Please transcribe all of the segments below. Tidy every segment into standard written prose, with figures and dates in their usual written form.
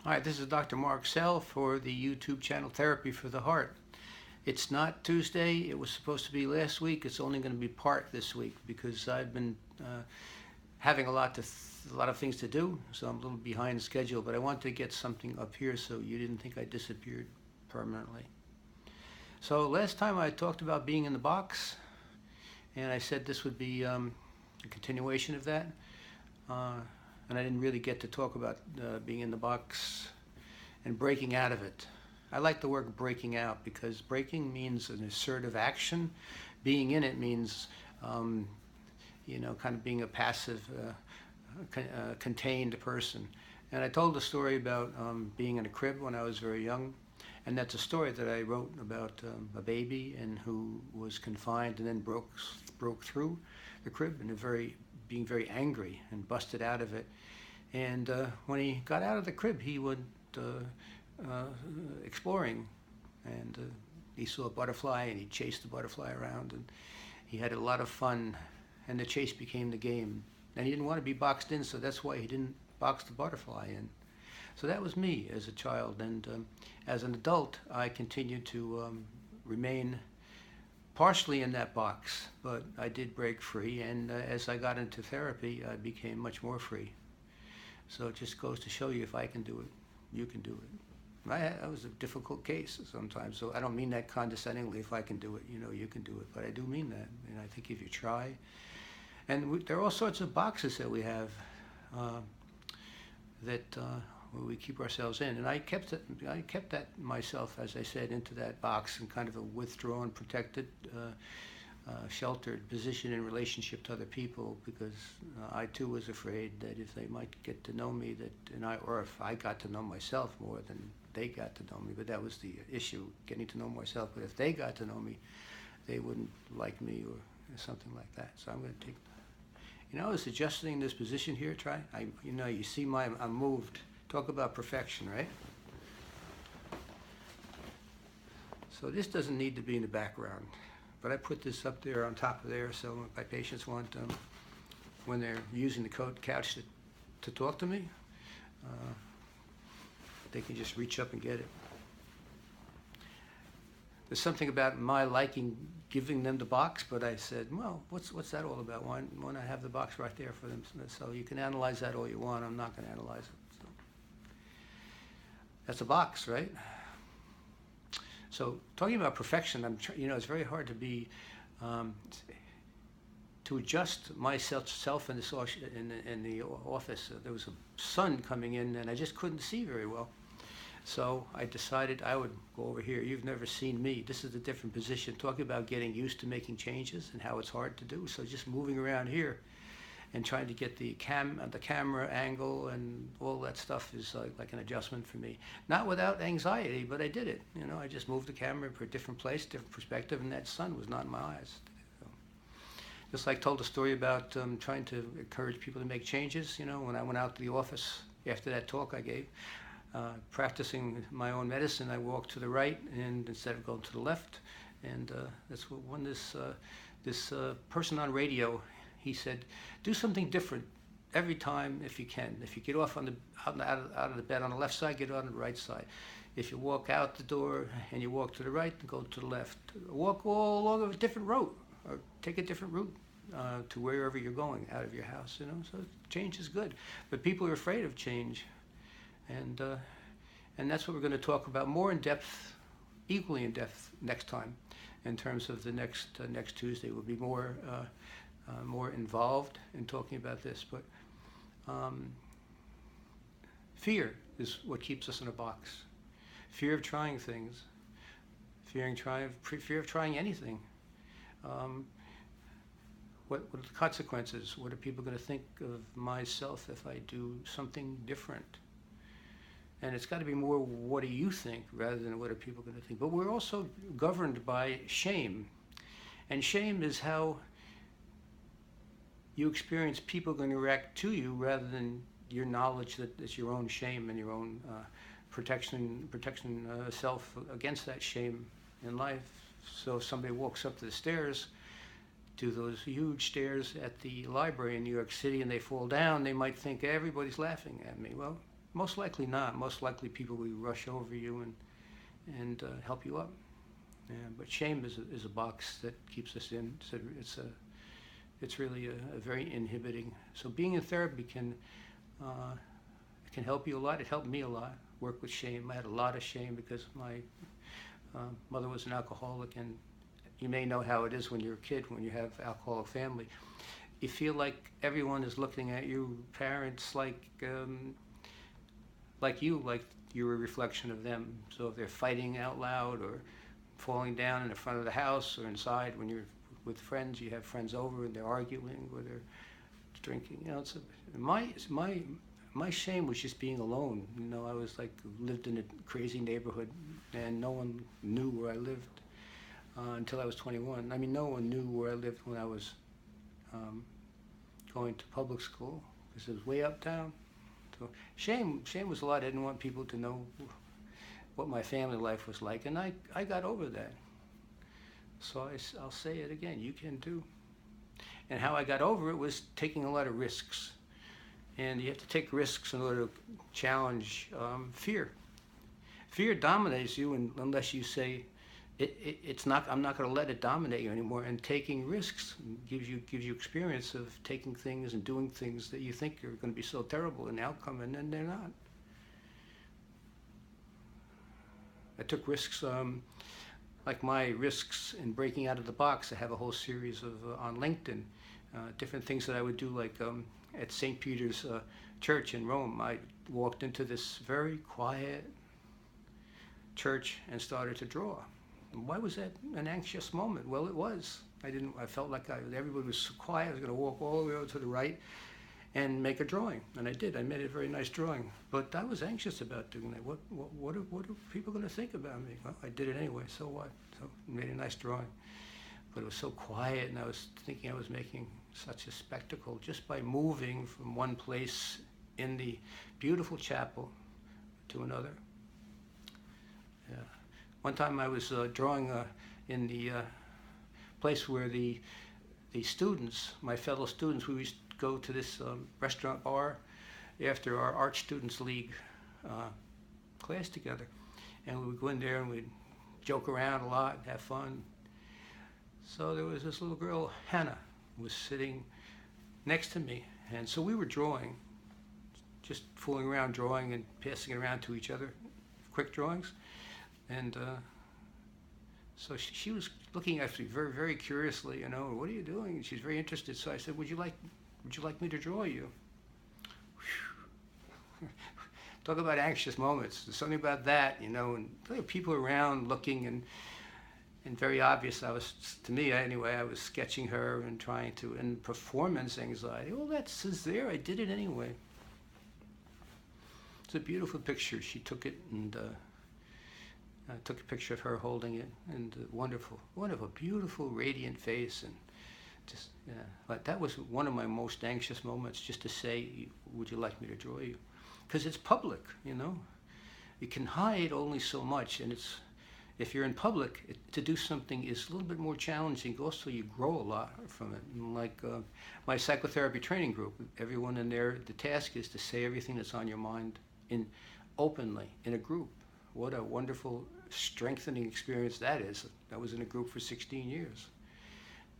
Hi, this is Dr. Mark Sehl for the YouTube channel Therapy for the Heart. It's not Tuesday. It was supposed to be last week. It's only going to be part this week because I've been having a lot of things to do, so I'm a little behind schedule. But I wanted to get something up here so you didn't think I disappeared permanently. So last time I talked about being in the box, and I said this would be a continuation of that. And I didn't really get to talk about being in the box and breaking out of it. I like the word breaking out because breaking means an assertive action. Being in it means, kind of being a passive, contained person. And I told a story about being in a crib when I was very young. And that's a story that I wrote about a baby and who was confined and then broke through the crib and being very angry and busted out of it. And when he got out of the crib, he went exploring, and he saw a butterfly and he chased the butterfly around, and he had a lot of fun, and the chase became the game. And he didn't want to be boxed in, so that's why he didn't box the butterfly in. So that was me as a child, and as an adult, I continued to remain partially in that box, but I did break free, and as I got into therapy, I became much more free. So it just goes to show you, if I can do it, you can do it. That was a difficult case sometimes, so I don't mean that condescendingly. If I can do it, you can do it, but I do mean that, and I think if you try. And there are all sorts of boxes that we have that we keep ourselves in, and I kept that myself, as I said, into that box in kind of a withdrawn, protected, sheltered position in relationship to other people, because I too was afraid that if they might get to know me, or if I got to know myself more than they got to know me. But that was the issue, getting to know myself. But if they got to know me, they wouldn't like me or something like that. So I'm going to take. I was adjusting this position here. Try. You see I'm moved. Talk about perfection, right? So this doesn't need to be in the background, but I put this up there on top of there, so my patients want, when they're using the couch to talk to me, they can just reach up and get it. There's something about my liking giving them the box, but I said, well, what's that all about? Why not have the box right there for them? So you can analyze that all you want. I'm not going to analyze it. So. That's a box, right? So talking about perfection, it's very hard to be, to adjust myself in the office. There was a sun coming in, and I just couldn't see very well. So I decided I would go over here. You've never seen me. This is a different position. Talking about getting used to making changes and how it's hard to do. So just moving around here and trying to get the camera angle and all that stuff is like an adjustment for me. Not without anxiety, but I did it. I just moved the camera for a different place, different perspective, and that sun was not in my eyes. So, just like told a story about trying to encourage people to make changes. When I went out to the office after that talk I gave, practicing my own medicine, I walked to the right and instead of going to the left. And that's when this person on radio, he said, do something different every time if you can. If you get off out of the bed on the left side, get on the right side. If you walk out the door and you walk to the right, go to the left. Walk all along a different route, or take a different route to wherever you're going out of your house. So change is good, but people are afraid of change. And that's what we're going to talk about more in depth, equally in depth next time, in terms of the next Tuesday. We'll be more involved in talking about this. But fear is what keeps us in a box. Fear of trying things, fear of trying anything. What are the consequences? What are people going to think of myself if I do something different? And it's got to be more, what do you think, rather than what are people going to think. But we're also governed by shame. And shame is how you experience people going to react to you, rather than your knowledge that it's your own shame and your own protection self against that shame in life. So if somebody walks up the stairs, to those huge stairs at the library in New York City, and they fall down, they might think everybody's laughing at me. Well, Most likely not. Most likely people will rush over you and help you up. Yeah, but shame is a box that keeps us in. So it's really a very inhibiting. So being in therapy can help you a lot. It helped me a lot. Work with shame. I had a lot of shame because my mother was an alcoholic, and you may know how it is when you're a kid, when you have alcoholic family. You feel like everyone is looking at you, parents, like you're a reflection of them. So if they're fighting out loud or falling down in the front of the house or inside when you're with friends, you have friends over and they're arguing or they're drinking. You know, my shame was just being alone. You know, I was like lived in a crazy neighborhood and no one knew where I lived until I was 21. I mean, no one knew where I lived when I was going to public school because it was way uptown. So shame was a lot. I didn't want people to know what my family life was like, and I got over that. So I'll say it again, you can too. And how I got over it was taking a lot of risks. And you have to take risks in order to challenge fear. Fear dominates you unless you say, I'm not going to let it dominate you anymore. And taking risks gives you experience of taking things and doing things that you think are going to be so terrible in the outcome, and then they're not. I took risks, like my risks in breaking out of the box. I have a whole series of on LinkedIn, different things that I would do, like at St. Peter's Church in Rome. I walked into this very quiet church and started to draw. Why was that an anxious moment? Well, it was. I felt like everybody was so quiet. I was going to walk all the way over to the right and make a drawing, and I did. I made a very nice drawing, but I was anxious about doing that. What are people going to think about me? Well, I did it anyway. So what? So I made a nice drawing, but it was so quiet, and I was thinking I was making such a spectacle just by moving from one place in the beautiful chapel to another. Yeah. One time I was drawing in the place where the students, my fellow students, we used to go to this restaurant bar after our Art Students League class together. And we would go in there and we'd joke around a lot, have fun. So there was this little girl, Hannah, who was sitting next to me. And so we were drawing, just fooling around drawing and passing it around to each other, quick drawings. And so she was looking at me very, very curiously, you know, what are you doing? And she's very interested. So I said, would you like me to draw you? Talk about anxious moments. There's something about that, you know, and there were people around looking and very obvious. To me anyway, I was sketching her and trying to, and performance anxiety. Well, that's there. I did it anyway. It's a beautiful picture. She took it and I took a picture of her holding it, and wonderful, beautiful, radiant face, and just, yeah. But that was one of my most anxious moments, just to say, would you like me to draw you? Because it's public, you know. You can hide only so much, and if you're in public, to do something is a little bit more challenging. Also, you grow a lot from it. And like my psychotherapy training group, everyone in there, the task is to say everything that's on your mind openly in a group. What a wonderful, strengthening experience that is. I was in a group for 16 years.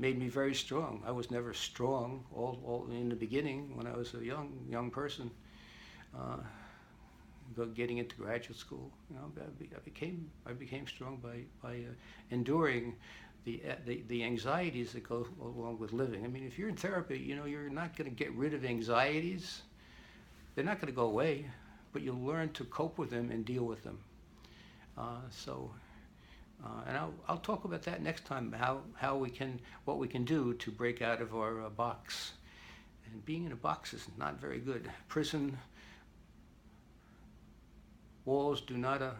Made me very strong. I was never strong all in the beginning when I was a young person. Getting into graduate school, you know, I became strong by enduring the anxieties that go along with living. I mean, if you're in therapy, you know, you're not going to get rid of anxieties. They're not going to go away, but you'll learn to cope with them and deal with them. And I'll talk about that next time, what we can do to break out of our box. And being in a box is not very good. Prison walls do not a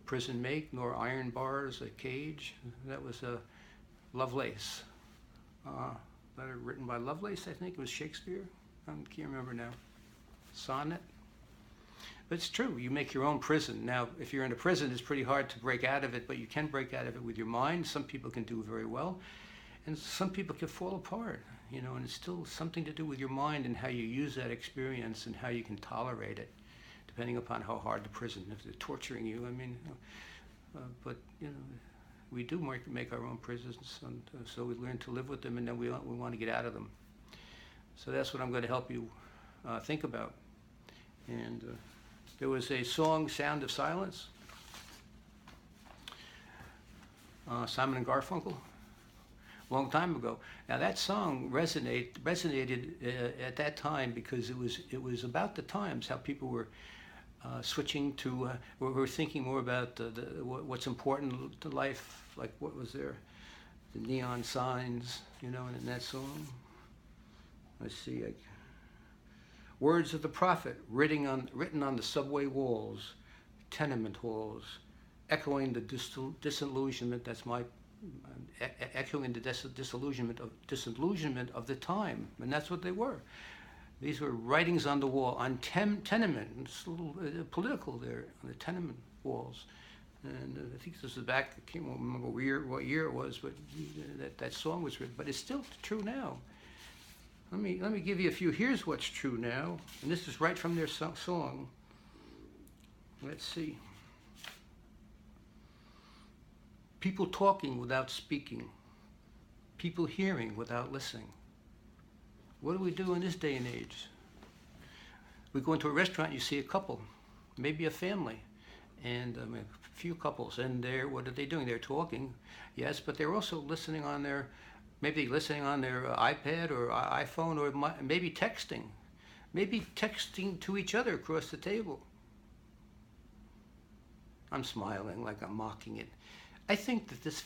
prison make, nor iron bars a cage. That was Lovelace. Letter written by Lovelace, I think it was Shakespeare. I can't remember now. Sonnet. But it's true, you make your own prison. Now, if you're in a prison, it's pretty hard to break out of it, but you can break out of it with your mind. Some people can do very well, and some people can fall apart, you know, and it's still something to do with your mind and how you use that experience and how you can tolerate it. depending upon how hard the prison, if they're torturing you, I mean, but, you know, we do make our own prisons, and so we learn to live with them, and then we want to get out of them. So that's what I'm going to help you think about. And there was a song, Sound of Silence, Simon and Garfunkel, a long time ago. Now that song resonated at that time because it was about the times how people were switching to, were thinking more about what's important to life, like what was there, the neon signs, you know, in that song. Let's see, words of the prophet written on the subway walls, tenement halls, echoing the disillusionment. That's my echoing the disillusionment of the time, and that's what they were. These were writings on the wall on tenement. It's a little political there on the tenement walls, and I think this is back. I can't remember what year it was, but that song was written. But it's still true now. Let me give you a few. Here's what's true now, and this is right from their song. Let's see. People talking without speaking. People hearing without listening. What do we do in this day and age? We go into a restaurant, you see a couple, maybe a family, and a few couples, and what are they doing? They're talking, yes, but they're also listening on their, maybe listening on their iPad or iPhone, or maybe texting to each other across the table. I'm smiling like I'm mocking it. I think that this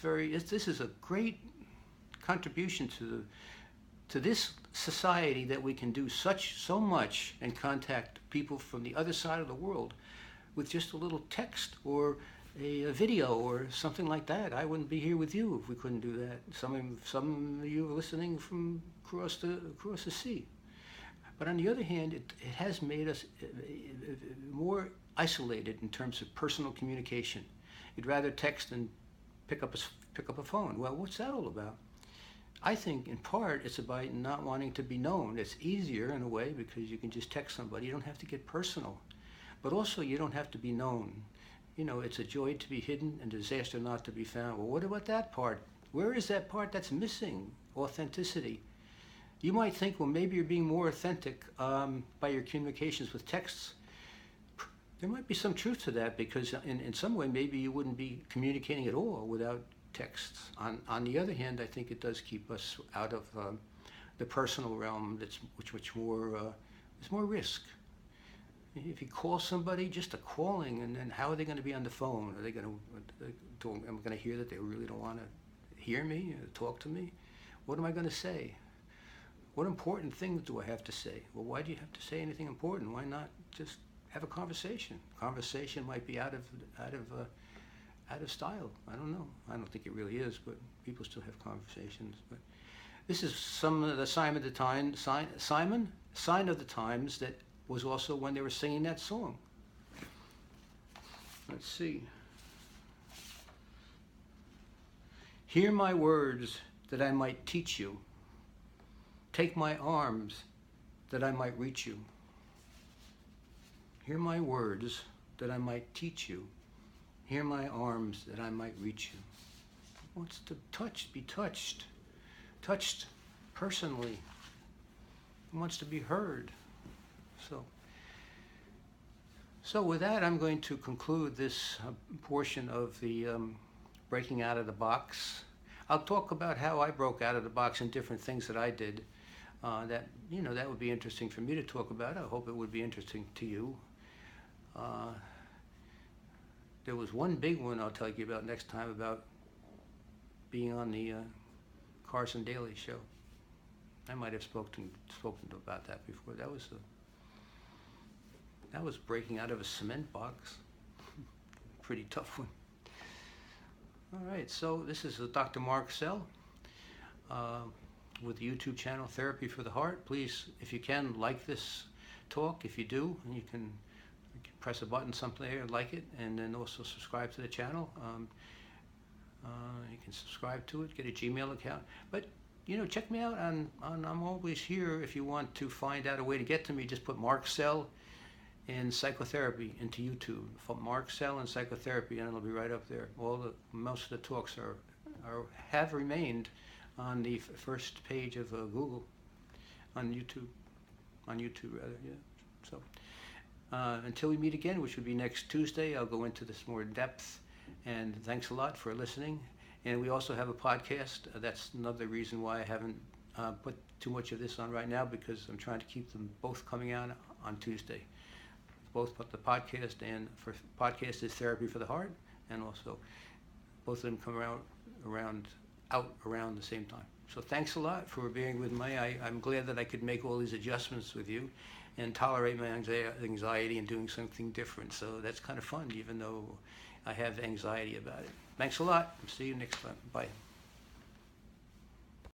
is a great contribution to this society, that we can do so much and contact people from the other side of the world with just a little text or a video or something like that. I wouldn't be here with you if we couldn't do that. Some of you are listening from across the sea. But on the other hand, it has made us more isolated in terms of personal communication. You'd rather text than pick up a phone. Well, what's that all about? I think in part it's about not wanting to be known. It's easier in a way because you can just text somebody. You don't have to get personal. But also you don't have to be known. You know, it's a joy to be hidden and disaster not to be found. Well, what about that part? Where is that part that's missing? Authenticity. You might think, well, maybe you're being more authentic by your communications with texts. There might be some truth to that, because in some way maybe you wouldn't be communicating at all without texts. On the other hand, I think it does keep us out of the personal realm. Which more there's more risk. If you call somebody, just a calling, and then how are they going to be on the phone? Are they going to? Am I going to hear that they really don't want to hear me, talk to me? What am I going to say? What important things do I have to say? Well, why do you have to say anything important? Why not just have a conversation? Conversation might be out of style. I don't know. I don't think it really is, but people still have conversations. But this is some of the sign of the times that was also when they were singing that song. Let's see. Hear my words that I might teach you. Take my arms that I might reach you. Hear my words that I might teach you. Hear my arms that I might reach you. He wants to be touched personally. He wants to be heard. So with that, I'm going to conclude this portion of the breaking out of the box. I'll talk about how I broke out of the box and different things that I did. That would be interesting for me to talk about. I hope it would be interesting to you. There was one big one I'll tell you about next time, about being on the Carson Daly show. I might have spoken about that before. That was breaking out of a cement box. Pretty tough one. All right, so this is Dr. Mark Sehl with the YouTube channel Therapy for the Heart. Please, if you can, like this talk. If you do, and you can press a button something there and like it, and then also subscribe to the channel. You can subscribe to it, get a Gmail account. But check me out on I'm always here. If you want to find out a way to get to me, just put Mark Sehl and psychotherapy into YouTube. For Mark Sehl and psychotherapy, and it'll be right up there. Most of the talks have remained on the first page of Google, on YouTube, rather. Yeah. So until we meet again, which would be next Tuesday, I'll go into this more in depth. And thanks a lot for listening. And we also have a podcast. That's another reason why I haven't put too much of this on right now, because I'm trying to keep them both coming out on Tuesday. Both the podcast, and for podcast is Therapy for the Heart, and also both of them come around the same time. So thanks a lot for being with me. I'm glad that I could make all these adjustments with you and tolerate my anxiety and doing something different. So that's kind of fun, even though I have anxiety about it. Thanks a lot. See you next time. Bye.